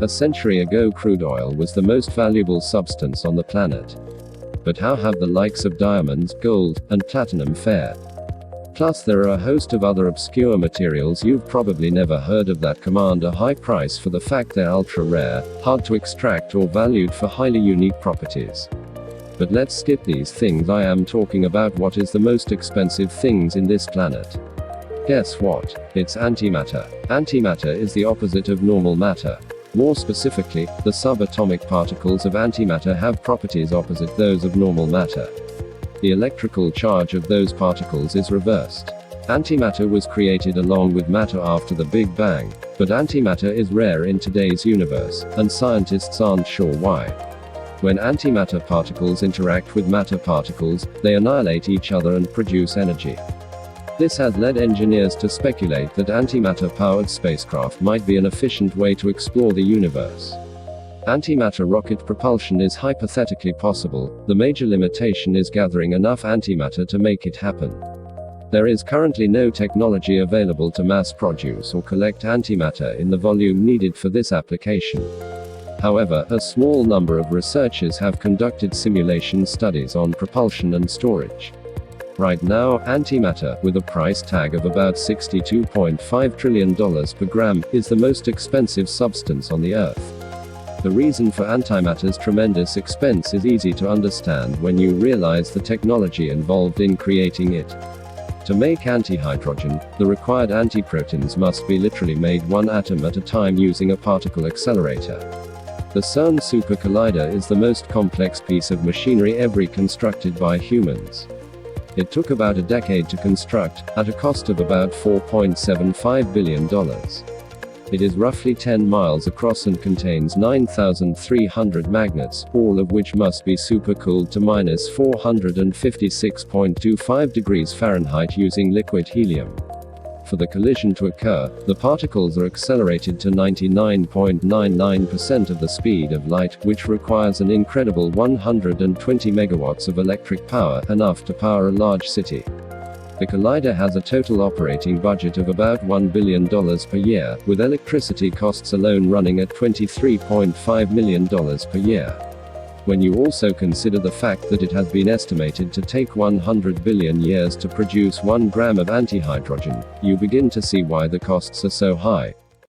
A century ago, crude oil was the most valuable substance on the planet. But how have the likes of diamonds, gold, and platinum fared? Plus, there are a host of other obscure materials you've probably never heard of that command a high price for the fact they're ultra rare, hard to extract, or valued for highly unique properties. But let's skip these things. I am talking about what is the most expensive things in this planet. Guess what? It's antimatter. Antimatter is the opposite of normal matter. More specifically, the subatomic particles of antimatter have properties opposite those of normal matter. The electrical charge of those particles is reversed. Antimatter was created along with matter after the Big Bang, but antimatter is rare in today's universe, and scientists aren't sure why. When antimatter particles interact with matter particles, they annihilate each other and produce energy. This has led engineers to speculate that antimatter-powered spacecraft might be an efficient way to explore the universe. Antimatter rocket propulsion is hypothetically possible. The major limitation is gathering enough antimatter to make it happen. There is currently no technology available to mass produce or collect antimatter in the volume needed for this application. However, a small number of researchers have conducted simulation studies on propulsion and storage. Right now, antimatter, with a price tag of about $62.5 trillion per gram, is the most expensive substance on the Earth. The reason for antimatter's tremendous expense is easy to understand when you realize the technology involved in creating it. To make antihydrogen, the required antiprotons must be literally made one atom at a time using a particle accelerator. The CERN Super Collider is the most complex piece of machinery ever constructed by humans. It took about a decade to construct, at a cost of about $4.75 billion. It is roughly 10 miles across and contains 9,300 magnets, all of which must be supercooled to minus 456.25 degrees Fahrenheit using liquid helium. For the collision to occur, the particles are accelerated to 99.99% of the speed of light, which requires an incredible 120 megawatts of electric power, enough to power a large city. The collider has a total operating budget of about $1 billion per year, with electricity costs alone running at $23.5 million per year. When you also consider the fact that it has been estimated to take 100 billion years to produce 1 gram of antihydrogen, you begin to see why the costs are so high.